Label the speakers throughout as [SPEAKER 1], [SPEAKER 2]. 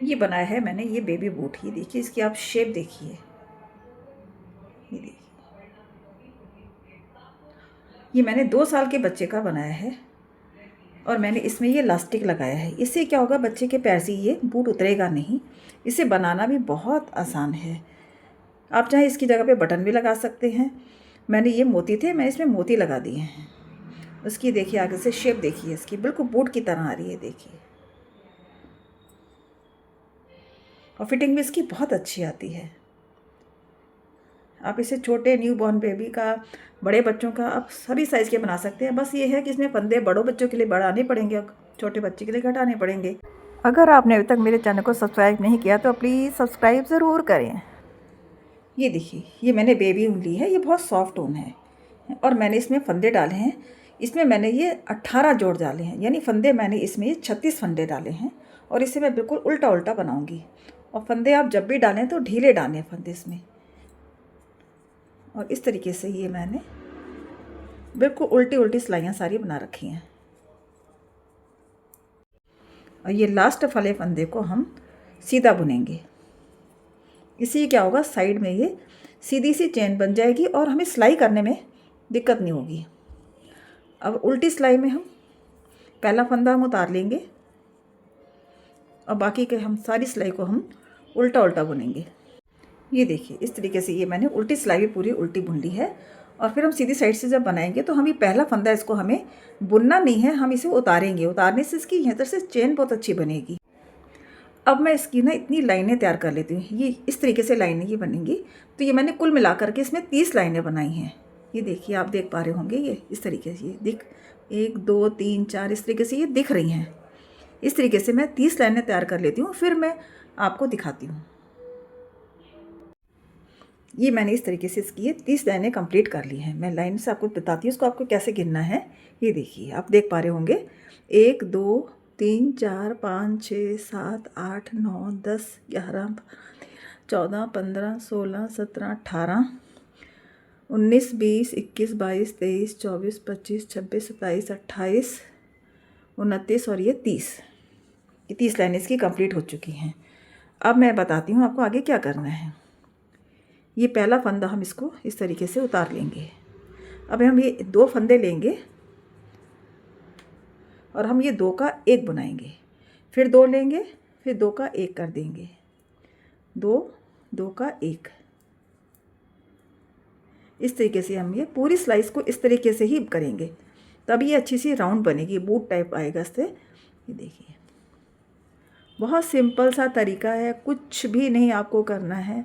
[SPEAKER 1] ये बनाया है मैंने ये बेबी बूट। ये देखिए इसकी आप शेप देखिए, ये देखिए ये मैंने 2 साल के बच्चे का बनाया है और मैंने इसमें ये इलास्टिक लगाया है। इससे क्या होगा, बच्चे के पैर से ये बूट उतरेगा नहीं। इसे बनाना भी बहुत आसान है। आप चाहे इसकी जगह पे बटन भी लगा सकते हैं। मैंने ये मोती थे, मैंने इसमें मोती लगा दिए हैं। उसकी देखिए आगे से शेप देखिए, इसकी बिल्कुल बूट की तरह आ रही है देखिए, और फिटिंग भी इसकी बहुत अच्छी आती है। आप इसे छोटे न्यू बॉर्न बेबी का, बड़े बच्चों का, आप सभी साइज़ के बना सकते हैं। बस ये है कि इसमें फंदे बड़ों बच्चों के लिए बढ़ाने पड़ेंगे और छोटे बच्चे के लिए घटाने पड़ेंगे। अगर आपने अभी तक मेरे चैनल को सब्सक्राइब नहीं किया तो प्लीज़ सब्सक्राइब ज़रूर करें। ये देखिए ये मैंने बेबी ऊन ली है, ये बहुत सॉफ्ट ऊन है और मैंने इसमें फंदे डाले हैं। इसमें मैंने ये 18 जोड़ डाले हैं, यानी फंदे मैंने इसमें 36 फंदे डाले हैं। और इसे मैं बिल्कुल उल्टा उल्टा बनाऊंगी। और फंदे आप जब भी डालें तो ढीले डालें फंदे इसमें। और इस तरीके से ये मैंने बिल्कुल उल्टी उल्टी सिलाइयाँ सारी बना रखी हैं। और ये लास्ट वाले फंदे को हम सीधा बुनेंगे। इससे क्या होगा, साइड में ये सीधी सी चेन बन जाएगी और हमें सिलाई करने में दिक्कत नहीं होगी। अब उल्टी सिलाई में हम पहला फंदा हम उतार लेंगे और बाकी के हम सारी सिलाई को हम उल्टा उल्टा बुनेंगे। ये देखिए इस तरीके से ये मैंने उल्टी सिलाई भी पूरी उल्टी बुन ली है। और फिर हम सीधी साइड से जब बनाएंगे तो हम ये पहला फंदा इसको हमें बुनना नहीं है, हम इसे उतारेंगे। उतारने से इसकी यहाँ से चेन बहुत अच्छी बनेगी। अब मैं इसकी ना इतनी लाइनें तैयार कर लेती हूँ। ये इस तरीके से लाइनें ये बनेंगी। तो ये मैंने कुल मिलाकर के इसमें 30 लाइनें बनाई हैं। ये देखिए आप देख पा रहे होंगे, ये इस तरीके से ये दिख 1 2 3 4 इस तरीके से ये दिख रही हैं। इस तरीके से मैं 30 लाइनें तैयार कर लेती हूँ, फिर मैं आपको दिखाती हूँ। ये मैंने इस तरीके से इसकी ये 30 लाइनें कंप्लीट कर ली हैं। मैं लाइन से आपको बताती हूँ इसको आपको कैसे गिनना है। ये देखिए आप देख पा रहे होंगे 1 2 3 4 5 6 7 8 9 10 11 14 15 16 17 18 19 20 21 22 23 24 25 26 27 28 29 और ये 30। ये 30 लाइनें इसकी कंप्लीट हो चुकी हैं। अब मैं बताती हूँ आपको आगे क्या करना है। ये पहला फंदा हम इसको इस तरीके से उतार लेंगे। अब हम ये 2 फंदे लेंगे और हम ये 2 का 1 बनाएंगे, फिर 2 लेंगे, फिर 2 का 1 कर देंगे, 2 2 का 1। इस तरीके से हम ये पूरी स्लाइस को इस तरीके से ही करेंगे, तब ये अच्छी सी राउंड बनेगी, बूट टाइप आएगा इससे। ये देखिए बहुत सिंपल सा तरीका है, कुछ भी नहीं आपको करना है।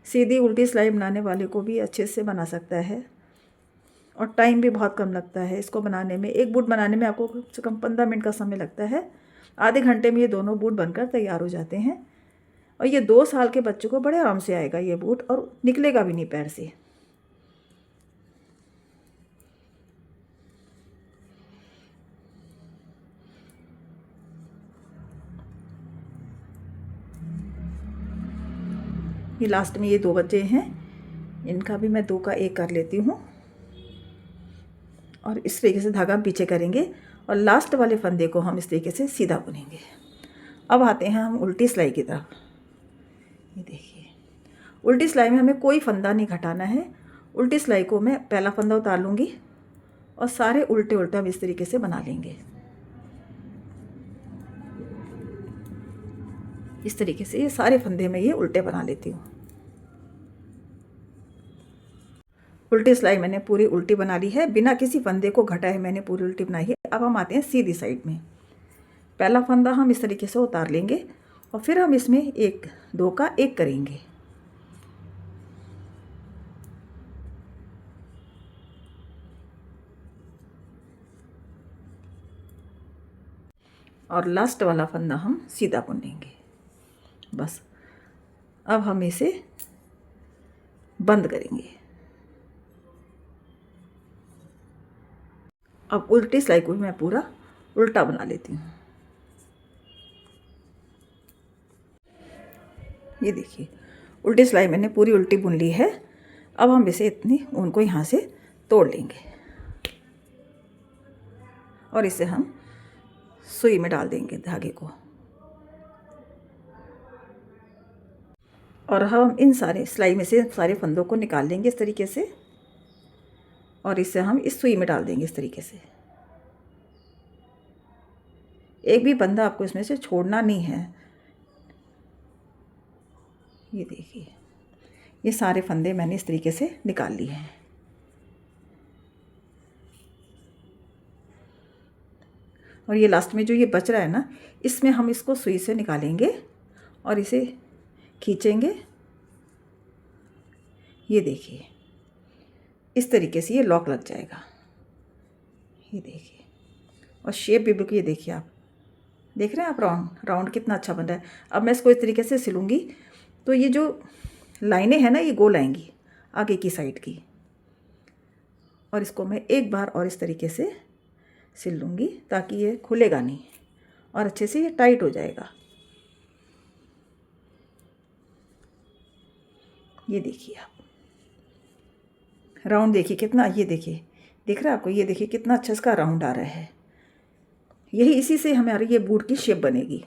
[SPEAKER 1] सीधी उल्टी सिलाई बनाने वाले को भी अच्छे से बना सकता है और टाइम भी बहुत कम लगता है इसको बनाने में। एक बूट बनाने में आपको कम से कम 15 मिनट का समय लगता है। आधे घंटे में ये दोनों बूट बनकर तैयार हो जाते हैं। और ये 2 साल के बच्चों को बड़े आराम से आएगा ये बूट और निकलेगा भी नहीं पैर से। ये लास्ट में ये 2 बच्चे हैं, इनका भी मैं 2 का 1 कर लेती हूँ और इस तरीके से धागा पीछे करेंगे और लास्ट वाले फंदे को हम इस तरीके से सीधा बुनेंगे। अब आते हैं हम उल्टी सिलाई की तरफ। ये देखिए उल्टी सिलाई में हमें कोई फंदा नहीं घटाना है। उल्टी सिलाई को मैं पहला फंदा उतार लूँगी और सारे उल्टे उल्टे हम इस तरीके से बना लेंगे। इस तरीके से ये सारे फंदे में ये उल्टे बना लेती हूँ। उल्टी सिलाई मैंने पूरी उल्टी बना ली है, बिना किसी फंदे को घटाए मैंने पूरी उल्टी बनाई है। अब हम आते हैं सीधी साइड में। पहला फंदा हम इस तरीके से उतार लेंगे और फिर हम इसमें 1 2 का 1 करेंगे। और लास्ट वाला फंदा हम सीधा बुनेंगे। बस अब हम इसे बंद करेंगे। अब उल्टी सिलाई को भी मैं पूरा उल्टा बना लेती हूँ। ये देखिए उल्टी सिलाई मैंने पूरी उल्टी बुन ली है। अब हम इसे इतनी ऊन को यहाँ से तोड़ लेंगे और इसे हम सुई में डाल देंगे धागे को। और हम इन सारे सिलाई में से सारे फंदों को निकाल लेंगे इस तरीके से, और इसे हम इस सुई में डाल देंगे इस तरीके से। एक भी फंदा आपको इसमें से छोड़ना नहीं है। ये देखिए, ये सारे फंदे मैंने इस तरीके से निकाल लिए हैं। और ये लास्ट में जो ये बच रहा है ना, इसमें हम इसको सुई से निकालेंगे और इसे खींचेंगे। ये देखिए, इस तरीके से ये लॉक लग जाएगा। ये देखिए, और शेप भी बिल्कुल, ये देखिए, आप देख रहे हैं आप, राउंड राउंड कितना अच्छा बन रहा है। अब मैं इसको इस तरीके से सिलूँगी तो ये जो लाइनें हैं ना, ये गोल आएंगी आगे की साइड की। और इसको मैं एक बार और इस तरीके से सिल लूँगी ताकि ये खुलेगा नहीं और अच्छे से ये टाइट हो जाएगा। ये देखिए आप, राउंड देखिए कितना, ये देखिए, दिख रहा है आपको, ये देखिए कितना अच्छा इसका राउंड आ रहा है। यही इसी से हमारी ये बूट की शेप बनेगी।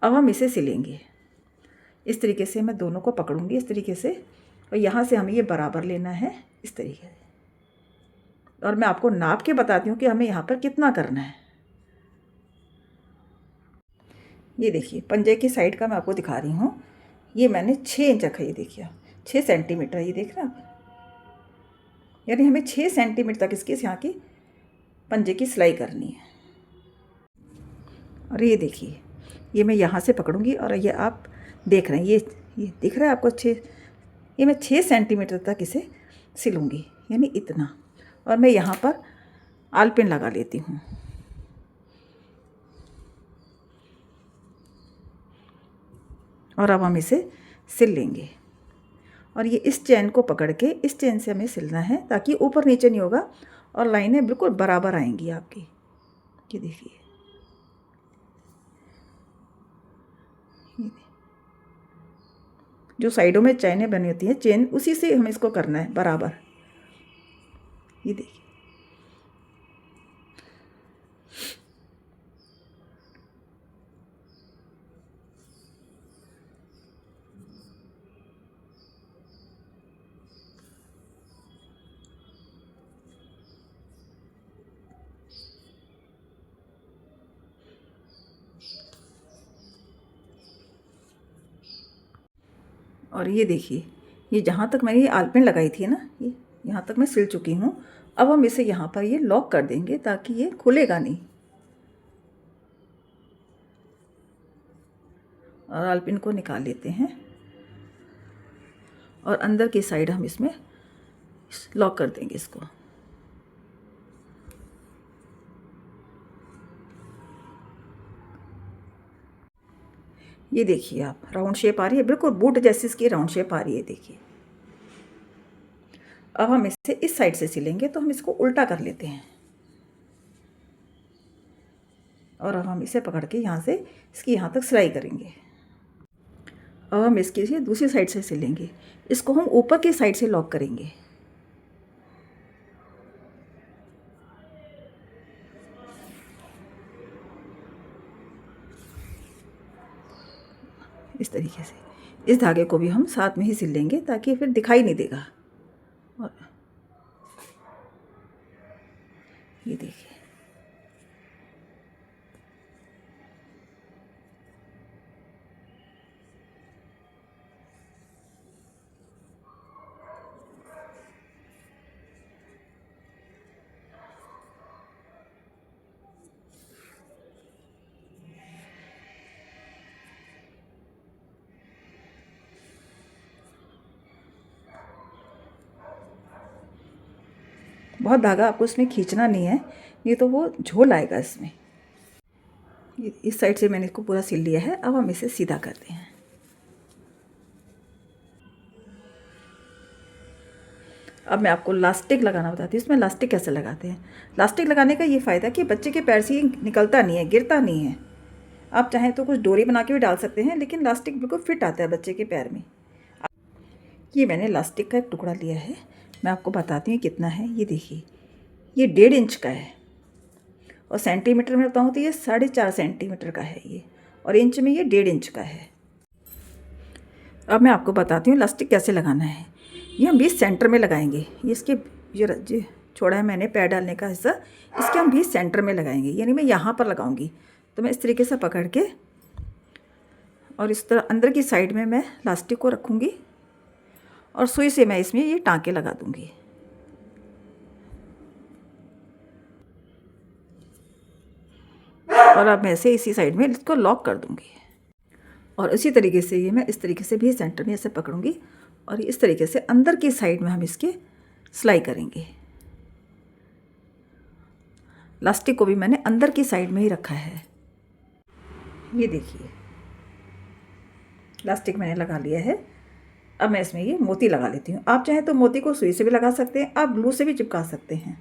[SPEAKER 1] अब हम इसे सिलेंगे। इस तरीके से मैं दोनों को पकड़ूंगी इस तरीके से, और यहाँ से हमें ये बराबर लेना है इस तरीके से। और मैं आपको नाप के बताती हूँ कि हमें यहाँ पर कितना करना है। ये देखिए, पंजे की साइड का मैं आपको दिखा रही हूँ। ये मैंने 6 इंच रखा है, ये देखिए 6 सेंटीमीटर, ये देख रहे हैं आप। यानी हमें 6 सेंटीमीटर तक इसकी यहाँ की पंजे की सिलाई करनी है। और ये देखिए, ये मैं यहाँ से पकड़ूंगी और ये आप देख रहे हैं, ये दिख रहा है आपको 6, ये मैं 6 सेंटीमीटर तक इसे सिलूँगी, यानी इतना। और मैं यहाँ पर आलपिन लगा लेती हूँ। और अब हम इसे सिल लेंगे। और ये इस चैन को पकड़ के इस चैन से हमें सिलना है ताकि ऊपर नीचे नहीं होगा और लाइनें बिल्कुल बराबर आएंगी आपकी। ये देखिए, जो साइडों में चैनें बनी होती हैं, चेन, उसी से हमें इसको करना है बराबर। ये देखिए, और ये देखिए, ये जहाँ तक मैंने ये आलपिन लगाई थी ना, ये यहाँ तक मैं सिल चुकी हूँ। अब हम इसे यहाँ पर ये लॉक कर देंगे ताकि ये खुलेगा नहीं। और आलपिन को निकाल लेते हैं और अंदर की साइड हम इसमें लॉक कर देंगे इसको। ये देखिए आप, राउंड शेप आ रही है, बिल्कुल बूट जैसी इसकी राउंड शेप आ रही है, देखिए। अब हम इसे इस साइड से सिलेंगे तो हम इसको उल्टा कर लेते हैं। और अब हम इसे पकड़ के यहाँ से इसकी यहाँ तक सिलाई करेंगे। अब हम इसकी दूसरी साइड से सिलेंगे। इसको हम ऊपर की साइड से लॉक करेंगे। इस तरीके से इस धागे को भी हम साथ में ही सिल लेंगे ताकि फिर दिखाई नहीं देगा। और ये देखिए, बहुत धागा आपको इसमें खींचना नहीं है, नहीं तो वो झोल आएगा इसमें। इस साइड से मैंने इसको पूरा सिल लिया है। अब हम इसे सीधा करते हैं। अब मैं आपको लास्टिक लगाना बताती हूँ। इसमें लास्टिक कैसे लगाते हैं। लास्टिक लगाने का ये फ़ायदा कि बच्चे के पैर से निकलता नहीं है, गिरता नहीं है। आप चाहें तो कुछ डोरी बना के भी डाल सकते हैं, लेकिन लास्टिक बिल्कुल फिट आता है बच्चे के पैर में। ये मैंने लास्टिक का एक टुकड़ा लिया है, मैं आपको बताती हूँ कितना है। ये देखिए, ये 1.5 इंच का है, और सेंटीमीटर में बताऊँ तो ये 4.5 सेंटीमीटर का है ये, और इंच में ये 1.5 इंच का है। अब मैं आपको बताती हूँ इलास्टिक कैसे लगाना है। ये हम बीच सेंटर में लगाएंगे। ये इसके ये छोड़ा है मैंने पैर डालने का हिस्सा, इसके हम बीच सेंटर में लगाएंगे, यानी मैं यहाँ पर लगाऊंगी। तो मैं इस तरीके से पकड़ के और इस तरह अंदर की साइड में मैं इलास्टिक को रखूँगी और सुई से मैं इसमें ये टाँके लगा दूँगी। और अब मैं इसे इसी साइड में इसको लॉक कर दूँगी। और इसी तरीके से ये मैं इस तरीके से भी सेंटर में ऐसे पकड़ूँगी और इस तरीके से अंदर की साइड में हम इसके सिलाई करेंगे। इलास्टिक को भी मैंने अंदर की साइड में ही रखा है। ये देखिए इलास्टिक मैंने लगा लिया है। अब मैं इसमें ये मोती लगा लेती हूँ। आप चाहें तो मोती को सुई से भी लगा सकते हैं, आप ग्लू से भी चिपका सकते हैं।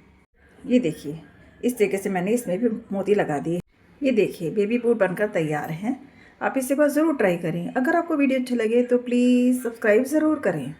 [SPEAKER 1] ये देखिए इस तरीके से मैंने इसमें भी मोती लगा दिए। ये देखिए बेबी बूट बनकर तैयार हैं। आप इसे बार ज़रूर ट्राई करें। अगर आपको वीडियो अच्छा लगे तो प्लीज़ सब्सक्राइब ज़रूर करें।